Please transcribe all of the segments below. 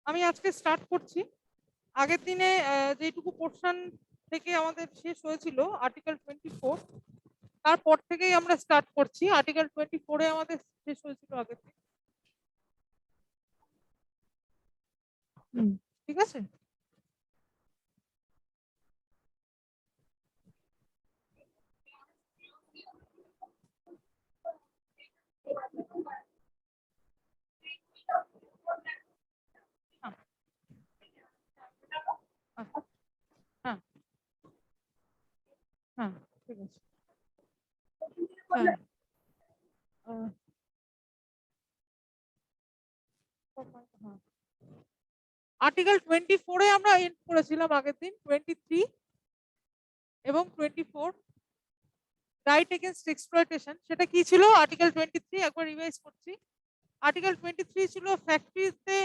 আমি আজকে স্টার্ট করছি। আগের দিনে যেটুকু পোর্শন থেকে আমাদের শেষ হয়েছিল আর্টিকেল 24, তারপর থেকেই আমরা স্টার্ট করছি। আর্টিকেল 24 আমাদের শেষ হয়েছিল আগের দিন। ঠিক আছে। হ্যাঁ হ্যাঁ ঠিক আছে। হ্যাঁ আর্টিকেল 24 আমরা এন্ড করেছিলাম আগের দিন। 23 এবং 24 রাইট এগেইনস্ট এক্সপ্লয়টেশন, সেটা কি ছিল? আর্টিকেল 23 একবার রিভাইজ করছি। আর্টিকেল 23 ছিল ফ্যাক্টরিতে,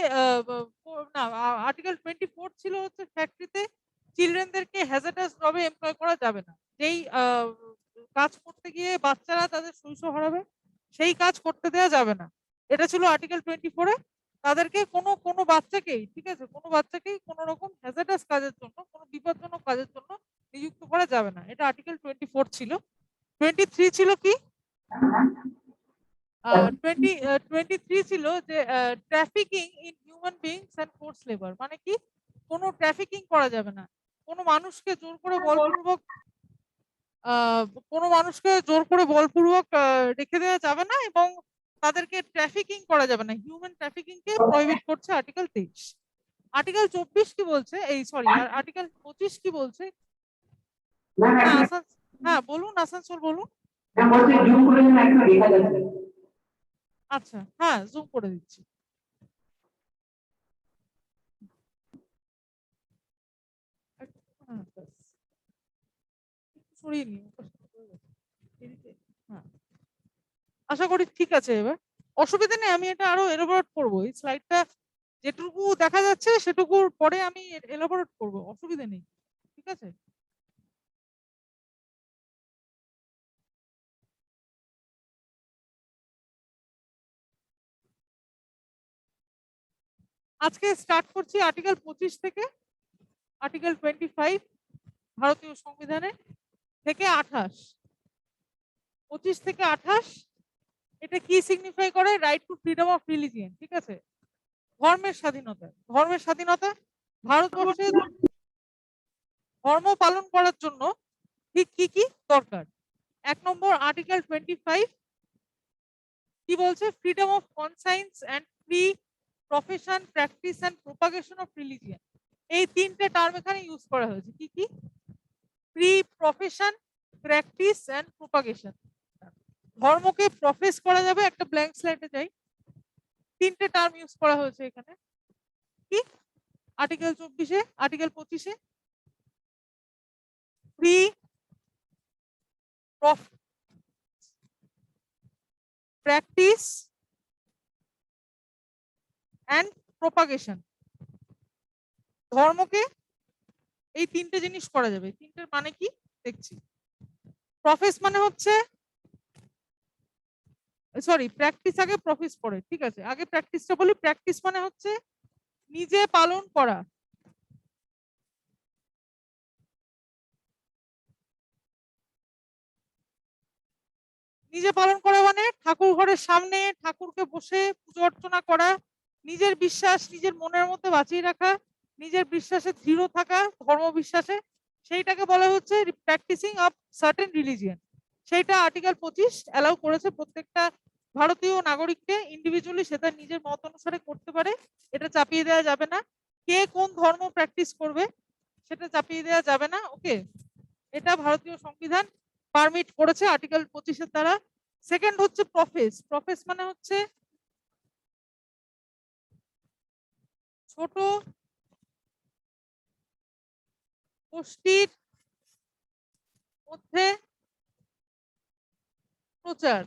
না, আর্টিকেল 24 ছিল হচ্ছে ফ্যাক্টরিতে চিলড্রেনদেরকে হ্যাজার্ডাস জবে এমপ্লয় করা যাবে না। যেই কাজ করতে গিয়ে বাচ্চারা তাদের শৈশব হারাবে, সেই কাজ করতে দেওয়া যাবে না। এটা ছিল আর্টিকেল 24-এ। তাদেরকে কোনো বাচ্চাকেই, ঠিক আছে, কোনো বাচ্চাকেই কোনো রকম হ্যাজার্ডাস কাজের জন্য, কোনো বিপজ্জনক কাজের জন্য নিযুক্ত করা যাবে না। এটা আর্টিকেল 24 ছিল। 23 ছিল কি? 23 ছিল যে trafficking in human beings and force labour. মানে কি? কোনো ট্রাফিকিং করা যাবে না। কোনো মানুষকে জোর করে বলপূর্বক রেখে দেওয়া যাবে না, এবং তাদেরকে ট্রাফিকিং করা যাবে না। হিউম্যান ট্রাফিকিং কে প্রহিবিট করছে আর্টিকেল 23। আর্টিকেল 24 কি বলছে? আর্টিকেল 25 কি বলছে? হ্যাঁ বলুন, আসানসোল বলুন। আচ্ছা, হ্যাঁ জুম করে দিচ্ছি। হ্যাঁ, ব্যাস। সরিয়ে নিন। হ্যাঁ, আশা করি ঠিক আছে। এবার অসুবিধা নেই, আমি এটা আরো এলাবোরেট করবো। এই স্লাইডটা যেটুকু দেখা যাচ্ছে সেটুকুর পরে আমি এলাবোরেট করবো, অসুবিধা নেই। ঠিক আছে। আজকে স্টার্ট করছি আর্টিকেল 25 থেকে। আর্টিকেল 25 ভারতীয় সংবিধানে থেকে 28, 25 থেকে 28 এটা কি সিগনিফাই করে? Right two freedom of religion. ঠিক আছে, ধর্মের স্বাধীনতা। ধর্মের স্বাধীনতা ভারতবর্ষে ধর্ম পালন করার জন্য ঠিক কি কি দরকার? 1 নম্বর আর্টিকেল 25 কি বলছে? Freedom of conscience and free profession, practice and propagation of religion. এই তিনটে টার্ম এখানে ইউজ করা হয়েছে। কি কি? Free profession, practice and propagation. ধর্মকে প্রফেস করা যাবে, একটা ব্ল্যাঙ্ক স্লাইডে যাই। তিনটে টার্ম ইউজ করা হয়েছে এখানে। কি? আর্টিকেল 24-এ, আর্টিকেল 25-এ ফ্রি প্র্যাকটিস অ্যান্ড প্রপাগেশন। ধর্মকে এই তিনটে জিনিস করা যাবে। তিনটের মানে কি দেখছি। প্রফেস মানে হচ্ছে, সরি, প্র্যাকটিস আগে, প্রফেস পরে। ঠিক আছে, আগে প্র্যাকটিসটা বলি। প্র্যাকটিস মানে হচ্ছে নিজে পালন করা। নিজে পালন করা মানে ঠাকুর ঘরের সামনে ঠাকুরকে বসে পুজো অর্চনা করা, নিজের বিশ্বাস নিজের মনের মধ্যে বাঁচিয়ে রাখা, নিজের বিশ্বাসে দৃঢ় থাকা, ধর্ম বিশ্বাসে, সেইটাকে বলা হচ্ছে প্র্যাকটিসিং অফ সার্টেন রিলিজিয়ন। সেইটা আর্টিকেল 25 অ্যালাউ করেছে প্রত্যেকটা ভারতীয় নাগরিককে ইন্ডিভিজুয়ালি সেটা নিজের মত অনুসারে করতে পারে। এটা চাপিয়ে দেওয়া যাবে না। কে কোন ধর্ম প্র্যাকটিস করবে সেটা চাপিয়ে দেওয়া যাবে না। ওকে, এটা ভারতীয় সংবিধান পারমিট করেছে আর্টিকেল 25-এর দ্বারা। সেকেন্ড হচ্ছে প্রফেস। প্রফেস মানে হচ্ছে ছোট গোষ্ঠীর মধ্যে প্রচার।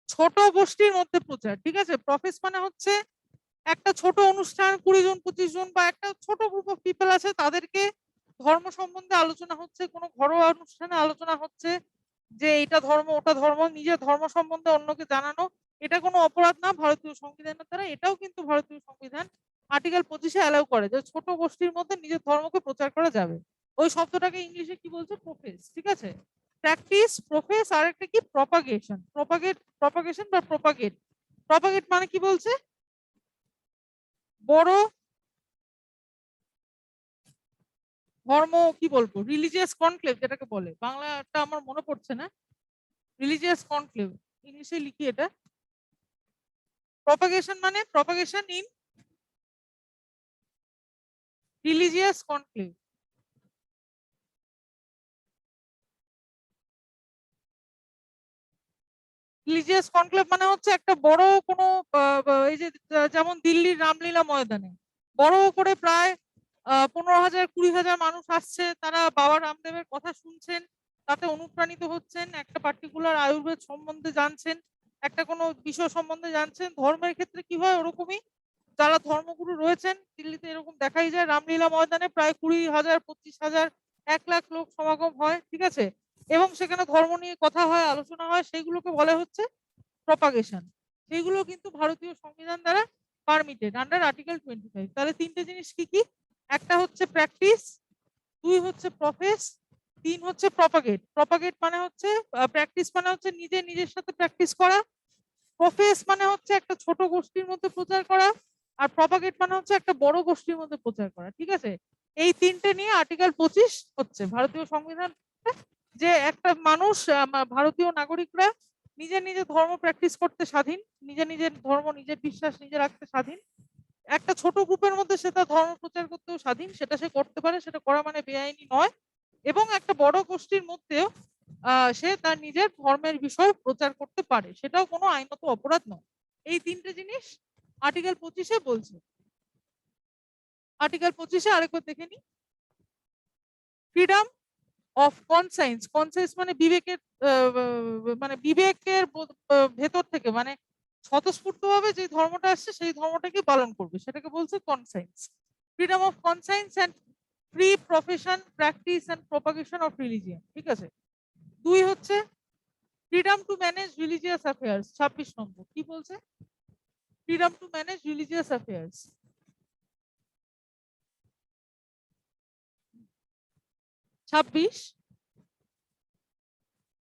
ছোট গোষ্ঠীর মধ্যে প্রচার। ঠিক আছে, প্রফেস মানে হচ্ছে একটা ছোট অনুষ্ঠান, 20 জন 25 জন বা একটা ছোট গ্রুপ অফ পিপল আছে, তাদেরকে ধর্ম সম্বন্ধে আলোচনা হচ্ছে, কোনো ঘরোয়া অনুষ্ঠানে আলোচনা হচ্ছে যে এটা ধর্ম ওটা ধর্ম, নিজের ধর্ম সম্বন্ধে অন্যকে জানানো, এটা কোনো অপরাধ না ভারতীয় সংবিধানের দ্বারা। এটাও কিন্তু ভারতীয় সংবিধান আর্টিকেল 25-এ অ্যালাউ করে যে ছোট গোষ্ঠীর মধ্যে নিজের ধর্মকে প্রচার করা যাবে। ওই শব্দটাকে ইংলিশে কি বলছে? প্রোফেস। ঠিক আছে, প্র্যাকটিস, প্রোফেস, আর একটা কি প্রপাগেশন। প্রপাগেশন বা প্রপাগেট। প্রপাগেট মানে কি বলছে? বড় ধর্ম, কি বলবো, রিলিজিয়াস কনক্লেভ যেটাকে বলে, বাংলাটা আমার মনে পড়ছে না। রিলিজিয়াস কনক্লেভ ইংলিশে লিখি এটা। প্রপাগেশন মানে propagation in religious conclave. Religious conclave মানে হচ্ছে একটা বড় কোনো এই যে যেমন দিল্লির রামলীলা ময়দানে বড় করে প্রায় 15,000 20,000 মানুষ আসছে, তারা বাবা রামদেবের কথা শুনছেন, তাতে অনুপ্রাণিত হচ্ছেন, একটা পার্টিকুলার আয়ুর্বেদ সম্বন্ধে জানছেন, একটা কোনো বিষয় সম্বন্ধে জানছেন। ধর্মের ক্ষেত্রে কি হয়, ওরকমই যারা ধর্মগুরু রয়েছেন দিল্লিতে এরকম দেখাই যায়, রামলীলা ময়দানে প্রায় 20,000 25,000 1 লাখ লোক সমাগম হয়। ঠিক আছে, এবং সেখানে ধর্ম নিয়ে কথা হয়, আলোচনা হয়, সেইগুলোকে বলে হচ্ছে প্রপাগেশন। সেইগুলো কিন্তু ভারতীয় সংবিধান দ্বারা পারমিটেড আন্ডার আর্টিকেল 25। তাহলে তিনটে জিনিস কি কি? একটা হচ্ছে প্র্যাকটিস, 2 হচ্ছে প্রফেস, 3 হচ্ছে প্রপাগেট। প্রপাগেট মানে হচ্ছে প্র্যাকটিস মানে হচ্ছে নিজে নিজের সাথে প্র্যাকটিস করা, প্রফেস মানে হচ্ছে একটা ছোট গোষ্ঠীর মধ্যে প্রচার করা, আর প্রপাগেট মানে হচ্ছে একটা বড় গোষ্ঠীর মধ্যে প্রচার করা। ঠিক আছে, এই তিনটে নিয়ে আর্টিকেল 25 হচ্ছে ভারতীয় সংবিধান, যে একটা মানুষ ভারতীয় নাগরিকরা নিজের নিজের ধর্ম প্র্যাকটিস করতে স্বাধীন, নিজের নিজের ধর্ম নিজের বিশ্বাস নিজে রাখতে স্বাধীন, একটা ছোট গ্রুপের মধ্যে সে তার ধর্ম প্রচার করতেও স্বাধীন, সেটা সে করতে পারে, সেটা করা মানে বেআইনি নয়, এবং একটা বড় গোষ্ঠীর মধ্যেও সে তার নিজের ধর্মের বিষয় প্রচার করতে পারে, সেটাও কোনো আইনত অপরাধ নয়। এই তিনটে জিনিস আর্টিকেল 25-এ বলছে। আর্টিকেল 25-এ আরেকবার দেখে নি, ফ্রিডম অফ কনসাইন্স। কনসাইন্স মানে বিবেকের, মানে বিবেকের ভেতর থেকে, মানে স্বতঃস্ফূর্ত ভাবে যে ধর্মটা আসছে সেই ধর্মটাকে পালন করবে, সেটাকে বলছে conscience. Freedom of conscience and free profession, practice and propagation of religion. ঠিক আছে, 2 হচ্ছে freedom to manage religious affairs. 26 নম্বর কি বলছে? Freedom to manage religious affairs. 26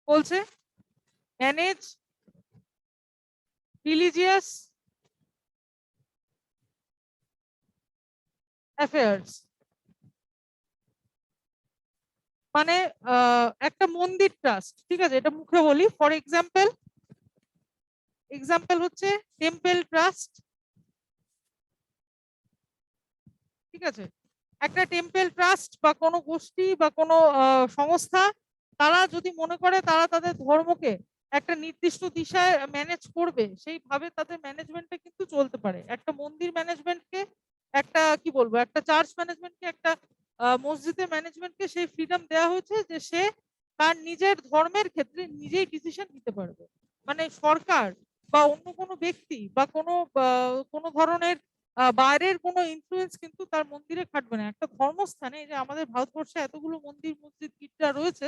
বলছে ম্যানেজ রিলিজিয়াস অ্যাফেয়ার্স মানে একটা মন্দির ট্রাস্ট। ঠিক আছে, এটা মুখে বলি, ফর এক্সাম্পল হচ্ছে টেম্পল ট্রাস্ট। ঠিক আছে, একটা টেম্পল ট্রাস্ট বা কোনো গোষ্ঠী বা কোনো সংস্থা, তারা যদি মনে করে তারা তাদের ধর্মকে একটা নির্দিষ্ট দিশায় ম্যানেজ করবে, সেইভাবে তাদের ম্যানেজমেন্টটা কিন্তু চলতে পারে। একটা মন্দির ম্যানেজমেন্টকে, একটা কি বলবো, একটা চার্চ ম্যানেজমেন্টকে, একটা মসজিদের ম্যানেজমেন্টকে সেই ফ্রিডম দেওয়া হয়েছে যে সে তার নিজের ধর্মের ক্ষেত্রে নিজেই ডিসিশন নিতে পারবে। মানে সরকার বা অন্য কোনো ব্যক্তি বা কোনো ধরনের বাইরের কোনো ইনফ্লুয়েন্স কিন্তু তার মন্দিরে খাটবে না। একটা ধর্মস্থানে, যে আমাদের ভারতবর্ষে এতগুলো মন্দির মসজিদ গির্জা রয়েছে,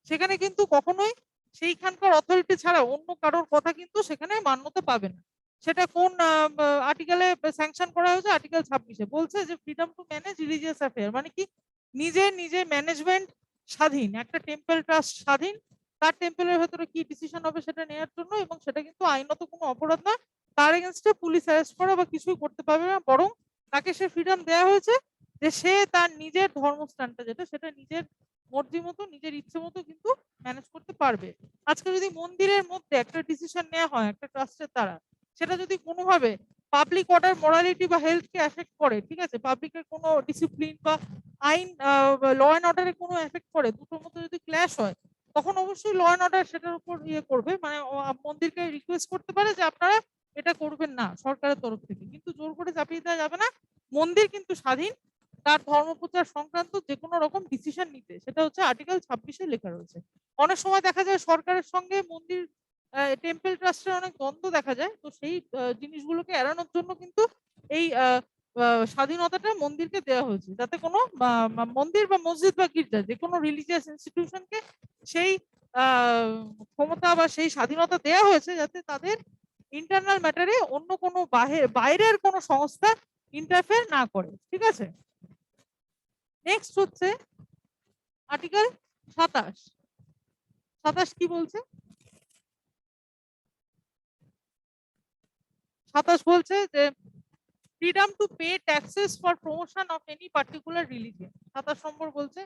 সেখানে কিন্তু কখনোই সেইখানকার অথরিটি ছাড়া অন্য কারোর কথা কিন্তু সেখানে মান্যতা পাবে না। সেটা কোন আর্টিকেলে স্যাংশন করা হয়েছে? আর্টিকেল 26-এ বলছে যে freedom to manage religious affair, মানে কি নিজের ম্যানেজমেন্ট স্বাধীন, একটা টেম্পল ট্রাস্ট স্বাধীন তার টেম্পলের ভেতরে কি ডিসিশন হবে সেটা নেওয়ার জন্য, এবং সেটা কিন্তু আইনত কোনো অপরাধ না, তার এগেনস্টে পুলিশ অ্যারেস্ট করা বা কিছুই করতে পারবে না, বরং তাকে সে ফ্রিডম দেওয়া হয়েছে যে সে তার নিজের ধর্মস্থানটা যেটা, সেটা নিজের মর্জি মতো নিজের ইচ্ছে মতো কিন্তু ম্যানেজ করতে পারবে। আজকে যদি মন্দিরের মধ্যে একটা ডিসিশন নেওয়া হয় একটা ট্রাস্টের দ্বারা, সেটা যদি কোনোভাবে পাবলিক অর্ডার, মরালিটি বা হেলথকে এফেক্ট করে, ঠিক আছে, পাবলিকের কোনো ডিসিপ্লিন বা আইন, ল অ্যান্ড অর্ডারে কোনো এফেক্ট করে, দুটোর মধ্যে যদি ক্ল্যাশ হয়, তখন অবশ্যই ল অ্যান্ড অর্ডার সেটার উপর ইয়ে করবে, মানে মন্দিরকে রিকোয়েস্ট করতে পারে যে আপনারা এটা করবেন না সরকারের তরফ থেকে, কিন্তু জোর করে চাপিয়ে দেওয়া যাবে না। মন্দির কিন্তু স্বাধীন তার ধর্মপ্রচার সংক্রান্ত যে কোনো রকম ডিসিশন নিতে, সেটা হচ্ছে আর্টিকেল 26-এ লেখা রয়েছে। অনেক সময় দেখা যায় সরকারের সঙ্গে মন্দির টেম্পল ট্রাস্টের অনেক দ্বন্দ্ব দেখা যায়, তো সেই জিনিসগুলোকে এড়ানোর জন্য কিন্তু এই স্বাধীনতাটা মন্দিরকে দেওয়া হয়েছে, যাতে কোনো মন্দির বা মসজিদ বা গির্জা যে কোনো রিলিজিয়াস ইনস্টিটিউশনকে সেই ক্ষমতা বা সেই স্বাধীনতা দেওয়া হয়েছে যাতে তাদের ইন্টারনাল ম্যাটারে অন্য কোনো বাইরের কোনো সংস্থা ইন্টারফেয়ার না করে। ঠিক আছে, নেক্সট হচ্ছে আর্টিকেল 27। 27 কি বলছে? 27 বলছে যে freedom to pay taxes for promotion of any particular religion. 27 নম্বর বলছে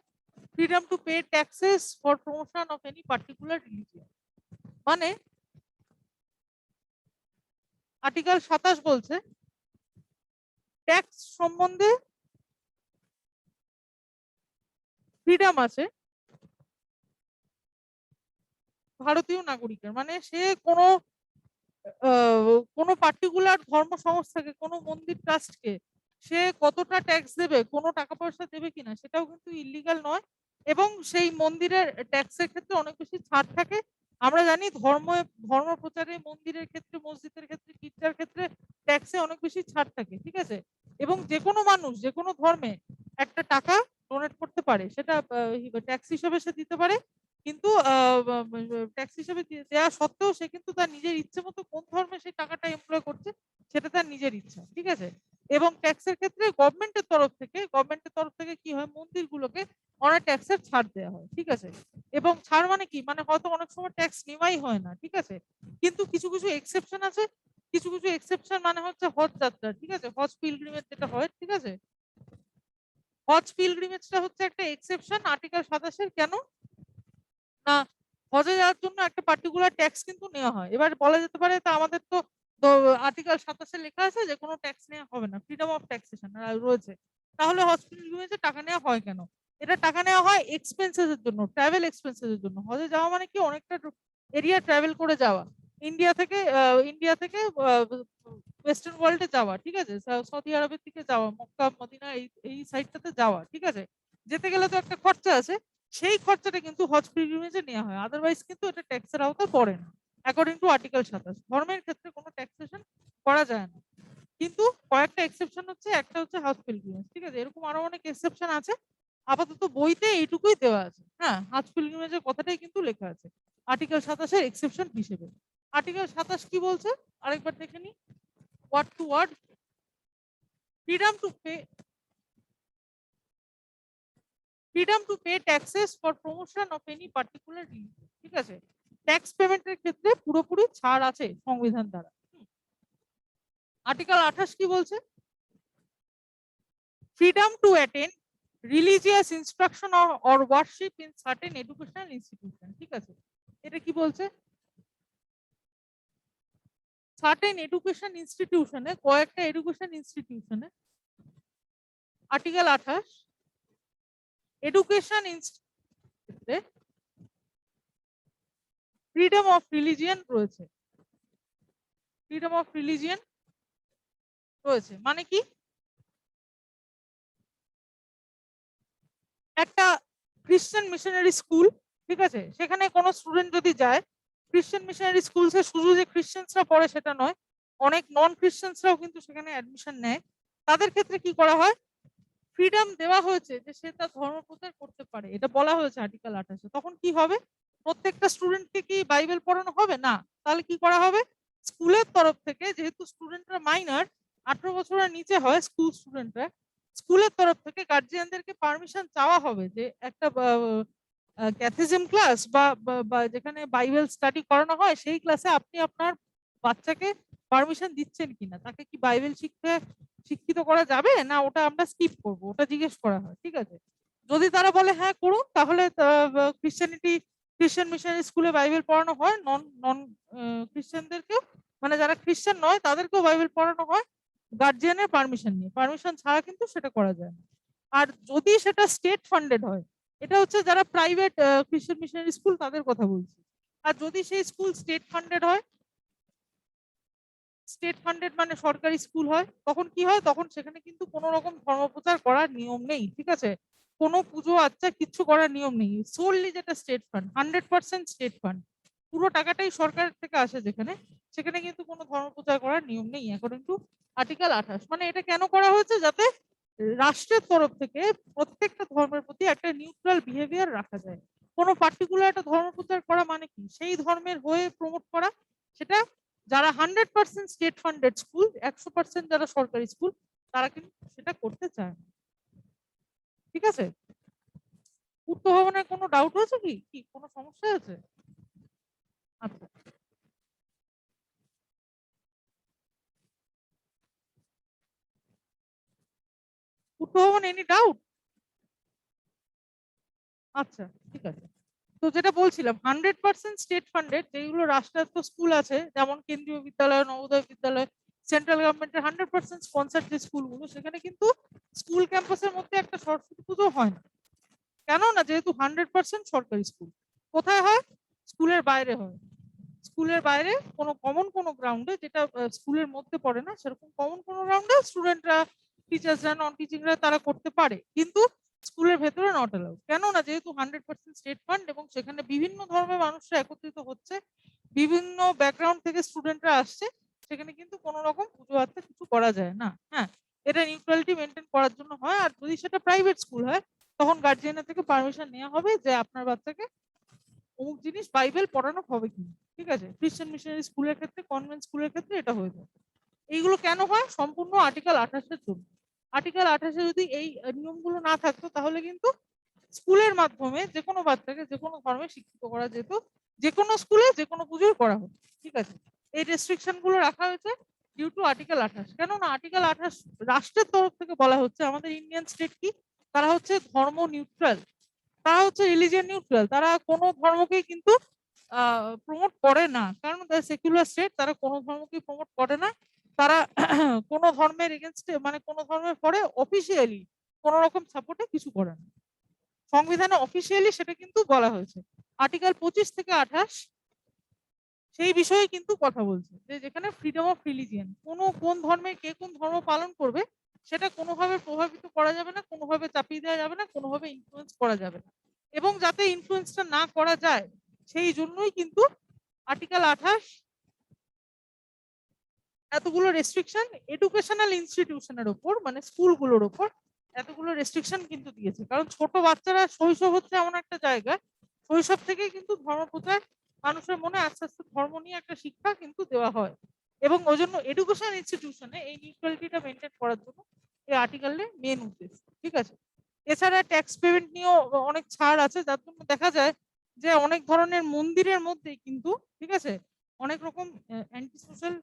freedom to pay taxes for promotion of any particular religion. মানে আর্টিকেল 27 বলছে ট্যাক্স সম্বন্ধে ফ্রিডম আছে ভারতীয় নাগরিকের। মানে সে কোনো পার্টিকুলার ধর্ম সংস্থাকে, কোনো মন্দির ট্রাস্টকে সে কতটা ট্যাক্স দেবে, কোনো টাকা পয়সা দেবে কিনা সেটাও কিন্তু ইলিগাল নয়। এবং সেই মন্দিরের ট্যাক্সের ক্ষেত্রে অনেক বেশি ছাড় থাকে। আমরা জানি ধর্ম প্রচারে মন্দিরের ক্ষেত্রে, মসজিদের ক্ষেত্রে, গির্জার ক্ষেত্রে ট্যাক্সে অনেক বেশি ছাড় থাকে। ঠিক আছে, এবং যে কোনো মানুষ যে কোনো ধর্মে একটা টাকা ডোনেট করতে পারে, সেটা ট্যাক্স হিসেবে সে দিতে পারে। কিন্তু ট্যাক্স হিসেবে দেওয়া সত্ত্বেও সে কিন্তু তার নিজের ইচ্ছে মতো কোন ধর্মে সেই টাকাটা এমপ্লয় করছে সেটা তার নিজের ইচ্ছা। ঠিক আছে, এবং ট্যাক্সের ক্ষেত্রে গভর্নমেন্টের তরফ থেকে কি হয়, মন্দিরগুলোকে অনেক ট্যাক্সের ছাড় দেওয়া হয়। ঠিক আছে, এবং ছাড় মানে কি, মানে হয়তো অনেক সময় ট্যাক্স নেওয়াই হয় না। ঠিক আছে, কিন্তু কিছু কিছু এক্সেপশন আছে। কিছু কিছু এক্সেপশন মানে হচ্ছে হজ যাত্রা। ঠিক আছে, হজ পিলগ্রিমেজ যেটা হয়। ঠিক আছে, হজ পিলগ্রিমেজটা হচ্ছে একটা এক্সেপশন আর্টিকেল 27-এর। কেন না, হজে যাওয়ার জন্য একটা পার্টিকুলার ট্যাক্স কিন্তু নেওয়া হয়। এবার বলা যেতে পারে তা আমাদের তো আর্টিকেল 27-এ লেখা আছে যে কোনো ট্যাক্স নেওয়া হবে না, ফ্রিডম অফ ট্যাক্সেশন রয়েছে। তাহলে হসপিটাল টাকা নেওয়া হয় কেন? এটা টাকা নেওয়া হয় এক্সপেন্সেস এর জন্য, ট্রাভেল এক্সপেন্সেস এর জন্য। হজে যাওয়া মানে কি অনেকটা এরিয়া ট্রাভেল করে যাওয়া, ইন্ডিয়া থেকে ওয়েস্টার্ন ওয়ার্ল্ডে যাওয়া। ঠিক আছে, সৌদি আরবের দিকে যাওয়া, মক্কা মদিনা এই সাইডটাতে যাওয়া। ঠিক আছে, যেতে গেলে তো একটা খরচা আছে, সেই খরচাটা কিন্তু হজ পিলগ্রিমেজে নেওয়া হয়। আদারওয়াইজ কিন্তু এটা ট্যাক্সের আওতায় পড়ে না অ্যাকর্ডিং টু আর্টিকেল 27। ধর্মের ক্ষেত্রে কোনো ট্যাক্সেশন করা যায় না, কিন্তু কয়েকটা এক্সেপশন হচ্ছে, একটা হচ্ছে হাউস পিলগ্রিমেজ। ঠিক আছে, এরকম আরো অনেক এক্সেপশন আছে। আপাতত বইতে এইটুকুই দেওয়া আছে। হ্যাঁ, হাউস পিলগ্রিমেজের কথাটাই কিন্তু লেখা আছে আর্টিকেল 27-এর এক্সেপশন হিসেবে। আর্টিকেল 27 কি বলছে আরেকবার দেখে নি, word to word. Freedom to pay taxes for promotion of any particular religion. ঠিক আছে, ট্যাক্স পেমেন্টের ক্ষেত্রে পুরোপুরি ছাড় আছে সংবিধান দ্বারা। আর্টিকেল 28 কি বলছে? Freedom to attend religious instruction or worship in certain educational institution. ঠিক আছে, এটা কি বলছে? সার্টেন এডুকেশন ইনস্টিটিউশনে, কয়েকটা এডুকেশন ইনস্টিটিউশনে আর্টিকেল 28 এডুকেশন ইনস্টিটিউশনে ফ্রিডম অফ রিলিজিয়ন রয়েছে। ফ্রিডম অফ রিলিজিয়ন রয়েছে মানে কি, একটা খ্রিস্টান মিশনারি স্কুল, ঠিক আছে, সেখানে কোনো স্টুডেন্ট যদি যায়, খ্রিস্টান মিশনারি স্কুলসে শুধু যে খ্রিস্টানসরা পড়ে সেটা নয়, অনেক নন খ্রিস্টানসরাও কিন্তু সেখানে অ্যাডমিশন নেয়। তাদের ক্ষেত্রে কি করা হয়, ফ্রিডম দেওয়া হয়েছে যে সে তার ধর্ম প্রচার করতে পারে, এটা বলা হয়েছে আর্টিকেল 28-এ। তখন কি হবে, প্রত্যেকটা স্টুডেন্টকে কি বাইবেল পড়ানো হবে না? তাহলে কি করা হবে, স্কুলের তরফ থেকে, যেহেতু স্টুডেন্টরা মাইনর, 18 বছরের নিচে হয় স্কুল স্টুডেন্টরা, স্কুলের তরফ থেকে গার্জিয়ানদেরকে পারমিশন চাওয়া হবে যে একটা ক্যাথিজম ক্লাস বা যেখানে বাইবেল স্টাডি করানো হয় সেই ক্লাসে আপনি আপনার বাচ্চাকে পারমিশন দিচ্ছেন কিনা, তাকে কি বাইবেল শিক্ষিত করা যাবে না, ওটা আমরা স্কিপ করব, ওটা জিজ্ঞেস করা হয়। ঠিক আছে, যদি তারা বলে হ্যাঁ করুন, তাহলে খ্রিস্টান মিশনারি স্কুলে বাইবেল পড়ানো হয়, নন নন খ্রিস্টানদেরকেও, মানে যারা খ্রিস্টান নয় তাদেরকেও বাইবেল পড়ানো হয় গার্জিয়ানের পারমিশন নিয়ে। পারমিশন ছাড়া কিন্তু সেটা করা যায় না। আর যদি সেটা স্টেট ফান্ডেড হয়, এটা হচ্ছে যারা প্রাইভেট খ্রিস্টান মিশনারি স্কুল তাদের কথা বলছি। আর যদি সেই স্কুল স্টেট ফান্ডেড হয়, স্টেট ফান্ডেড মানে সরকারি স্কুল হয়, তখন কি হয়, তখন সেখানে কিন্তু কোনো রকম ধর্মপ্রচার করার নিয়ম নেই। ঠিক আছে, কোনো পুজো আচ্ছা কিচ্ছু করার নিয়ম নেই, সোললি যেটা স্টেট ফান্ড, 100% স্টেট ফান্ড, পুরো টাকাটাই সরকার থেকে আসে যেখানে, সেখানে কিন্তু কোনো ধর্মপ্রচার করার নিয়ম নেই অ্যাকর্ডিং টু আর্টিকেল 28। মানে এটা কেন করা হয়েছে, যাতে রাষ্ট্রের তরফ থেকে প্রত্যেকটা ধর্মের প্রতি একটা নিউট্রাল বিহেভিয়ার রাখা যায়। কোনো পার্টিকুলার একটা ধর্ম প্রচার করা মানে কি, সেই ধর্মের হয়ে প্রমোট করা, সেটা যারা 100% স্টেট ফান্ডেড স্কুল, 100% যারা সরকারি স্কুল, তারা কিন্তু সেটা করতে চায় না। ঠিক আছে, পূর্ত ভবনের কোনো ডাউট আছে কি, কি কোনো সমস্যা আছে? আচ্ছা, পূর্ত ভবন এনি ডাউট? আচ্ছা, ঠিক আছে। তো যেটা বলছিলাম, 100% স্টেট ফান্ডেড যেগুলো রাষ্ট্রায়ত্ত স্কুল আছে, যেমন কেন্দ্রীয় বিদ্যালয়, নবোদয় বিদ্যালয়, সেন্ট্রাল গভর্নমেন্টের 100% স্পন্সার্ড যে স্কুলগুলো, সেখানে কিন্তু স্কুল ক্যাম্পাসের মধ্যে একটা সরস্বতী পুজো হয় না। কেন না, যেহেতু 100% সরকারি স্কুল। কোথায় হয়? স্কুলের বাইরে হয়। স্কুলের বাইরে কোনো কমন কোনো গ্রাউন্ডে, যেটা স্কুলের মধ্যে পড়ে না, সেরকম কমন কোনো গ্রাউন্ডে স্টুডেন্টরা, টিচার্সরা, নন টিচিংরা তারা করতে পারে, কিন্তু স্কুলের ভেতরে নট অ্যালাউড। কেন না, যেহেতু 100% স্টেট ফান্ড এবং সেখানে বিভিন্ন ধর্মের মানুষরা একত্রিত হচ্ছে, বিভিন্ন ব্যাকগ্রাউন্ড থেকে স্টুডেন্টরা আসছে, সেখানে কিন্তু কোনো রকম পুজো আর্চা কিছু করা যায় না। হ্যাঁ, এটা নিউট্রালিটি মেনটেন করার জন্য হয়। আর যদি সেটা প্রাইভেট স্কুল হয়, তখন গার্জিয়ানের থেকে পারমিশন নেওয়া হবে যে আপনার বাচ্চাকে অমুক জিনিস বাইবেল পড়ানো হবে কি। ঠিক আছে, খ্রিস্টান মিশনারি স্কুলের ক্ষেত্রে, কনভেন্ট স্কুলের ক্ষেত্রে এটা হয়ে যায়। এইগুলো কেন হয়? সম্পূর্ণ আর্টিকেল 28-এর জন্য। আর্টিকেল 28-এ যদি এই নিয়মগুলো না থাকতো, তাহলে কিন্তু স্কুলের মাধ্যমে যে কোনো বাচ্চাকে যে কোনো ধর্মে শিক্ষিত করা যেত, যে কোনো স্কুলে যে কোনো পুজোই করা হতো। ঠিক আছে, এই রেস্ট্রিকশন গুলো রাখা হয়েছে ডিউ টু আর্টিকেল 28। কেননা আর্টিকেল 28 রাষ্ট্রের তরফ থেকে বলা হচ্ছে, আমাদের ইন্ডিয়ান স্টেট কি, তারা হচ্ছে ধর্ম নিউট্রাল, তারা হচ্ছে রিলিজিয়ন নিউট্রাল, তারা কোনো ধর্মকেই কিন্তু প্রমোট করে না। কারণ সেকুলার স্টেট, তারা কোনো ধর্মকেই প্রমোট করে না। তারা কোনো ধর্মের এগেনস্টে, মানে কোনো ধর্মের পরে অফিসিয়ালি কোনো রকম সাপোর্টে কিছু করে না। সংবিধানে অফিসিয়ালি সেটা কিন্তু বলা হয়েছে। আর্টিকেল 25 থেকে 28 সেই বিষয়ে কিন্তু কথা বলছে, যে যেখানে ফ্রিডম অফ রিলিজিয়ন, কোন ধর্মে কে কোন ধর্ম পালন করবে সেটা কোনোভাবে প্রভাবিত করা যাবে না, কোনোভাবে চাপিয়ে দেওয়া যাবে না, কোনোভাবে ইনফ্লুয়েন্স করা যাবে না। এবং যাতে ইনফ্লুয়েন্সটা না করা যায়, সেই জন্যই কিন্তু আর্টিকেল 28 এতগুলো রেস্ট্রিকশন এডুকেশনাল ইনস্টিটিউশনের ওপর, মানে স্কুলগুলোর ওপর এতগুলো রেস্ট্রিকশন কিন্তু দিয়েছে। কারণ ছোট বাচ্চারা, শৈশব হচ্ছে এমন একটা জায়গা, শৈশব থেকেই কিন্তু ধর্মপ্রচার, মানুষের মনে আস্তে আস্তে ধর্ম নিয়ে একটা শিক্ষা কিন্তু দেওয়া হয়। এবং ওই জন্য এডুকেশন ইনস্টিটিউশনে এই নিউট্রালিটিটা মেনটেন করার জন্য এই আর্টিকেলের মেন উদ্দেশ্য। ঠিক আছে, এছাড়া ট্যাক্স পেমেন্ট নিয়েও অনেক ছাড় আছে, যার জন্য দেখা যায় যে অনেক ধরনের মন্দিরের মধ্যে কিন্তু, ঠিক আছে, অনেক রকম অ্যান্টি সোশ্যাল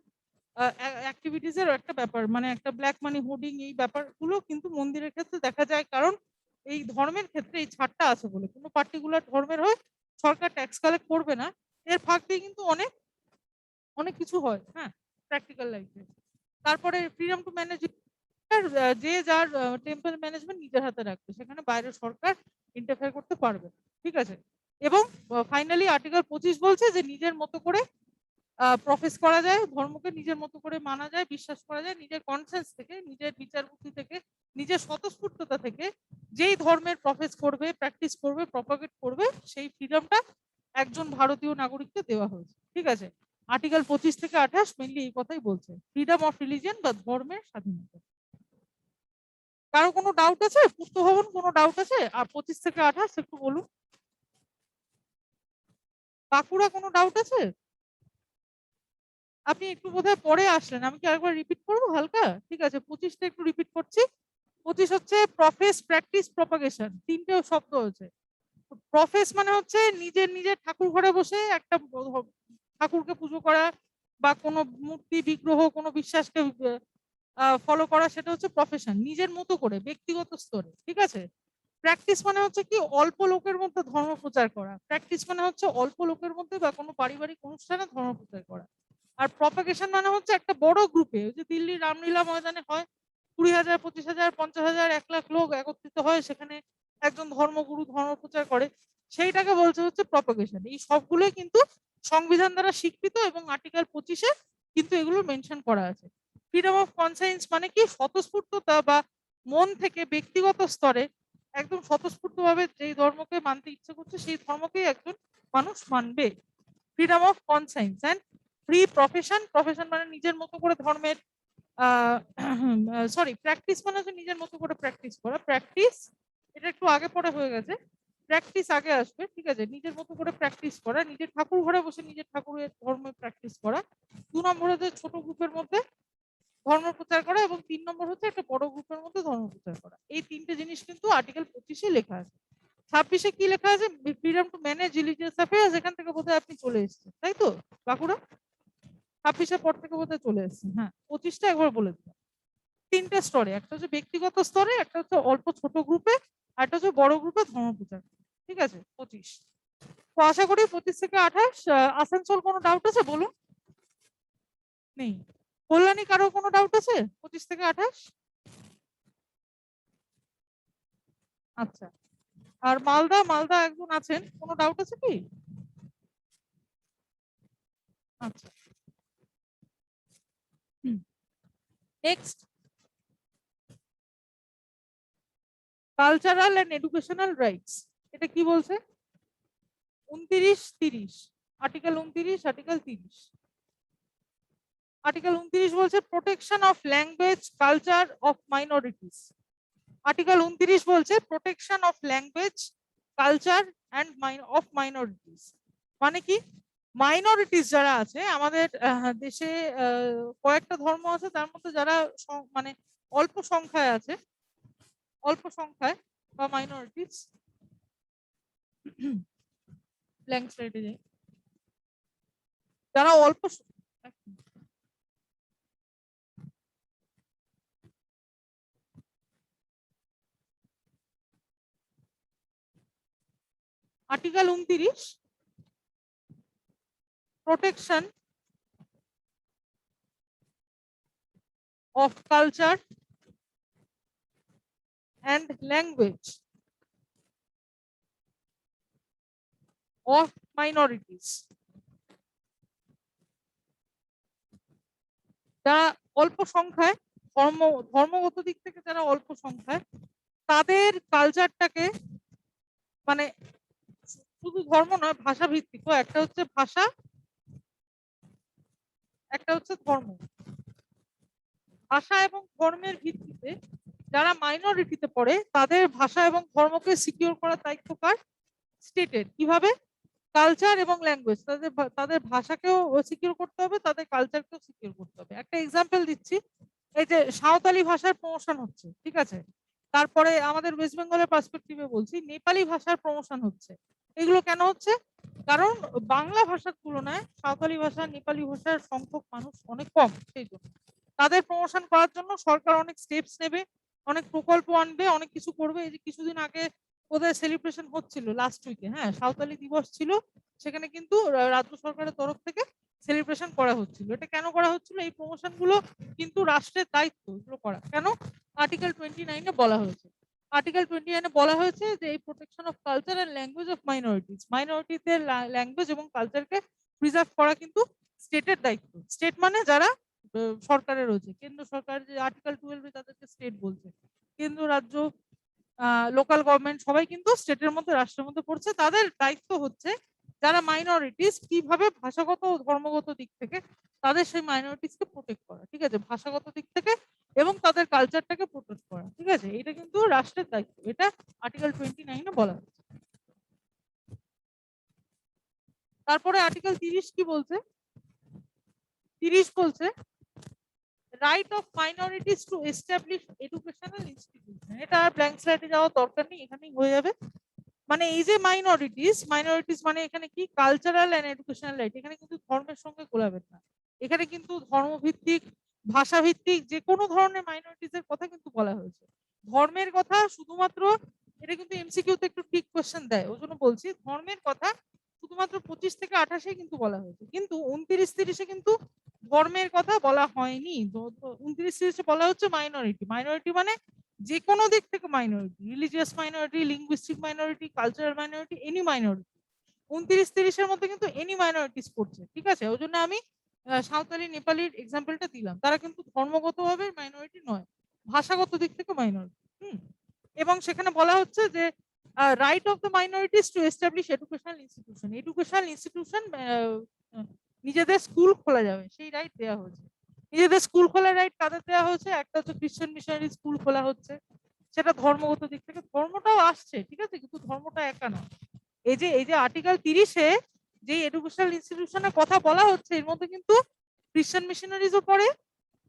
অ্যাক্টিভিটিস এর একটা ব্যাপার, মানে একটা ব্ল্যাক মানি হোর্ডিং, এই ব্যাপারগুলো কিন্তু মন্দিরের ক্ষেত্রে দেখা যায়। কারণ এই ধর্মের ক্ষেত্রে এই ছাড়টা আছে বলে, কোনো পার্টিকুলার ধর্মের হয় সরকার ট্যাক্স কালেক্ট করবে না, এর ফাঁক দিয়ে কিন্তু অনেক অনেক কিছু হয়। হ্যাঁ, প্র্যাকটিক্যাল লাইফে। তারপরে ফ্রিডম টু ম্যানেজ, যে যার টেম্পল ম্যানেজমেন্ট নিজের হাতে রাখবে, সেখানে বাইরের সরকার ইন্টারফেয়ার করতে পারবে না। ঠিক আছে, এবং ফাইনালি আর্টিকেল 25 বলছে যে নিজের মতো করে প্রফেস করা যায়, ধর্মকে নিজের মতো করে মানা যায়, বিশ্বাস করা যায়, নিজের কনসেন্স থেকে, নিজের বিচার বুদ্ধি থেকে, নিজের স্বতঃস্ফূর্ততা থেকে যেই ধর্মের প্রফেস করবে, প্র্যাকটিস করবে, প্রপাগেট করবে, সেই ফ্রিডমটা একজন ভারতীয় নাগরিককে দেওয়া হয়েছে। ঠিক আছে, আর্টিকেল 25 থেকে 28 মেনলি এই কথাই বলছে, ফ্রিডম অফ রিলিজিয়ন বা ধর্মের স্বাধীনতা। কারো কোনো ডাউট আছে? পূর্ত ভবন কোনো ডাউট আছে? আর 25 থেকে 28 একটু বলুন। বাঁকুড়া কোনো ডাউট আছে? আপনি একটু বোধহয় পরে আসলেন, আমি কি আরেকবার রিপিট করবো হালকা? ঠিক আছে, 25টা একটু রিপিট করছি। 25 হচ্ছে প্রফেস, প্র্যাকটিস, প্রপাগেশন, তিনটে শব্দ হচ্ছে। প্রফেস মানে হচ্ছে নিজের নিজের ঠাকুর ঘরে বসে একটা ঠাকুরকে পুজো করা, বা কোনো মূর্তি, বিগ্রহ, কোনো বিশ্বাসকে ফলো করা, সেটা হচ্ছে প্রফেশন, নিজের মতো করে ব্যক্তিগত স্তরে। ঠিক আছে, প্র্যাকটিস মানে হচ্ছে কি, অল্প লোকের মধ্যে ধর্ম প্রচার করা। প্র্যাকটিস মানে হচ্ছে অল্প লোকের মধ্যে বা কোনো পারিবারিক অনুষ্ঠানে ধর্ম প্রচার করা। আর প্রপাগেশন মানে হচ্ছে একটা বড় গ্রুপে, ওই যে দিল্লির রামলীলা ময়দানে হয়, 20,000, 25,000, 50,000, 1,00,000 লোক একত্রিত হয়, সেখানে একজন ধর্মগুরু ধর্ম প্রচার করে, সেইটাকে বলছে হচ্ছে প্রপাগেশন। এই সবগুলোই কিন্তু সংবিধান দ্বারা স্বীকৃত, এবং আর্টিকেল 25-এ কিন্তু এগুলো মেনশন করা আছে। ফ্রিডম অফ কনসায়েন্স মানে কি, স্বতঃস্ফূর্ততা বা মন থেকে ব্যক্তিগত স্তরে একদম স্বতঃস্ফূর্তভাবে যেই ধর্মকে মানতে ইচ্ছে করছে, সেই ধর্মকেই একজন মানুষ মানবে। Freedom of conscience and free profession, profession মানে নিজের মতো করে ধর্মের সরি, প্র্যাকটিস মানে হচ্ছে নিজের মতো করে প্র্যাকটিস করা। প্র্যাকটিস এটা একটু আগে পরে হয়ে গেছে, প্র্যাকটিস আগে আসবে। ঠিক আছে, নিজের মতো করে প্র্যাকটিস করা, নিজের ঠাকুর ঘরে বসে নিজের ঠাকুরের ধর্মে প্র্যাকটিস করা। 2 নম্বর হচ্ছে ছোট গ্রুপের মধ্যে ধর্ম প্রচার করা, এবং 3 নম্বর হচ্ছে একটা বড় গ্রুপের মধ্যে ধর্ম প্রচার করা। এই 3টে জিনিস কিন্তু আর্টিকেল 25-এ লেখা আছে। 26-এ কি লেখা আছে? Freedom to manage religious affairs. এখান থেকে বোধহয় আপনি চলে এসেছেন, তাই তো বাঁকুড়া? 26-এর পর থেকে বোধহয় চলে এসেছেন। হ্যাঁ, 25টা একবার বলে দিলাম। 3টে স্তরে, একটা হচ্ছে ব্যক্তিগত স্তরে, একটা হচ্ছে অল্প ছোট গ্রুপে, আর একটা হচ্ছে বড় গ্রুপে ধর্ম প্রচার। ঠিক আছে, 25। তো আশা করি 25 থেকে 28। আসানসোল কোনো ডাউট আছে বলুন? নেই। কল্যাণী কারো কোনো ডাউট আছে 25 থেকে 28? আচ্ছা, আর মালদা একজন আছেন, কোনো ডাউট আছে কি? আচ্ছা, next, cultural and educational rights. এটা কি বলছে? 29-30, আর্টিকেল 29, আর্টিকেল 30। আর্টিকেল 29 বলছে protection of language culture of minorities. Article 29 বলছে protection of language culture and of minorities. মানে কি? মাইনরিটিস যারা আছে আমাদের দেশে, কয়েকটা ধর্ম আছে, তার মধ্যে যারা মানে অল্প সংখ্যায় আছে, অল্প সংখ্যায় বা মাইনরিটিস, ব্ল্যাঙ্ক স্লেটে যাই, যারা অল্প article 29 protection of culture and language of minorities. যারা অল্প সংখ্যায়, ধর্মগত দিক থেকে যারা অল্প সংখ্যায়, তাদের কালচারটাকে, মানে শুধু ধর্ম নয়, ভাষা ভিত্তিক, একটা হচ্ছে ভাষা, একটা হচ্ছে ধর্ম। ভাষা এবং ধর্মের ভিত্তিতে যারা মাইনরিটিতে পড়ে তাদের ভাষা এবং ধর্মকে সিকিউর করার দায়িত্ব কার? স্টেটের। কিভাবে? কালচার এবং ল্যাঙ্গুয়েজ, তাদের ভাষাকেও সিকিউর করতে হবে, তাদের কালচারকেও সিকিউর করতে হবে। একটা এক্সাম্পল দিচ্ছি, এই যে সাঁওতালি ভাষার প্রমোশন হচ্ছে, ঠিক আছে, তারপরে আমাদের ওয়েস্ট বেঙ্গলের পার্সপেক্টিভে বলছি, নেপালি ভাষার প্রমোশন হচ্ছে। এগুলো কেন হচ্ছে? কারণ বাংলা ভাষার তুলনায় সাঁওতালি ভাষা, নেপালি ভাষার সংখ্যক মানুষ অনেক কম, সেই জন্য তাদের প্রমোশন করার জন্য সরকার অনেক স্টেপস নেবে, অনেক প্রকল্প আনবে, অনেক কিছু করবে। এই যে কিছুদিন আগে ওদের সেলিব্রেশন হচ্ছিল লাস্ট উইকে, হ্যাঁ, সাঁওতালি দিবস ছিল, সেখানে কিন্তু রাজ্য সরকারের তরফ থেকে সেলিব্রেশন করা হচ্ছিল। এটা কেন করা হচ্ছিল? এই প্রমোশন গুলো কিন্তু রাষ্ট্রের দায়িত্ব এগুলো করা। কেন? আর্টিকেল 29-এ বলা হয়েছে। আর্টিকেল 29-এ বলা হয়েছে যে এই protection of culture and language of minorities, মাইনরিটিদের ল্যাঙ্গুয়েজ এবং কালচারকে প্রিজার্ভ করা কিন্তু স্টেটের দায়িত্ব। স্টেট মানে যারা সরকারের রয়েছে, কেন্দ্র সরকার যে আর্টিকেল 12 তাদেরকে স্টেট বলছে, কেন্দ্র, রাজ্য, লোকাল গভর্নমেন্ট সবাই কিন্তু স্টেটের মধ্যে, রাষ্ট্রের মধ্যে পড়ছে। তাদের দায়িত্ব হচ্ছে যারা মাইনরিটিস, কিভাবে ভাষাগত ও ধর্মগত দিক থেকে তাদের সেই মাইনরিটিসকে প্রোটেক্ট করা, ঠিক আছে, ভাষাগত দিক থেকে, এবং তাদের কালচারটাকে প্রোটেক্ট করা, ঠিক আছে, এটা কিন্তু রাষ্ট্রের দায়িত্ব। এটা আর্টিকেল 29-এ বলা হয়েছে। তারপরে আর্টিকেল 30 কি বলছে? 30 বলছে right of minorities to establish educational institution. এটা আর ব্ল্যাঙ্ক স্লাইডে যাওয়ার দরকার নেই, এখানেই হয়ে যাবে। মানে এই যে মাইনরিটিস মানে এখানে কি? Cultural and educational right. এখানে কিন্তু ধর্মের সঙ্গে গোলাবেন না, এখানে কিন্তু ধর্মভিত্তিক, ভাষা ভিত্তিক যে কোনো ধরনের মাইনরিটিস এর কথা কিন্তু বলা হয়েছে। ধর্মের কথা শুধুমাত্র, এটা কিন্তু এমসিকিউতে একটু ঠিক কোশ্চেন দেয়, ওই জন্য বলছি ধর্মের কথা শুধুমাত্র 25 থেকে 28-এ কিন্তু বলা হয়েছে, কিন্তু 29-30-এ কিন্তু ধর্মের কথা বলা হয়নি। 29-30-এ বলা হচ্ছে মাইনরিটি। মাইনরিটি মানে যে কোনো দিক থেকে minority, religious minority, linguistic minority, cultural minority, any minority. 29-30-এর মধ্যে কিন্তু এনি মাইনরিটিস পড়ছে, ঠিক আছে। ওই জন্য আমি সাঁওতালি, নেপালির এক্সাম্পলটা দিলাম। তারা কিন্তু ধর্মগতভাবে মাইনরিটি নয়, ভাষাগত দিক থেকে মাইনরিটি। এবং সেখানে বলা হচ্ছে যে right of the minorities to establish educational institution. Educational institution, নিজেদের স্কুল খোলা যাবে, সেই রাইট দেওয়া হয়েছে। নিজেদের স্কুল খোলার রাইট কাদের দেওয়া হয়েছে? একটা হচ্ছে খ্রিস্টান মিশনারি স্কুল খোলা হচ্ছে, সেটা ধর্মগত দিক থেকে, ধর্মটাও আসছে, ঠিক আছে, কিন্তু ধর্মটা একা নয়। এই যে আর্টিকেল 30-এ যে এডুকেশনাল ইনস্টিটিউশনের কথা বলা হচ্ছে, এর মধ্যে কিন্তু খ্রিস্টান মিশনারিজও পড়ে,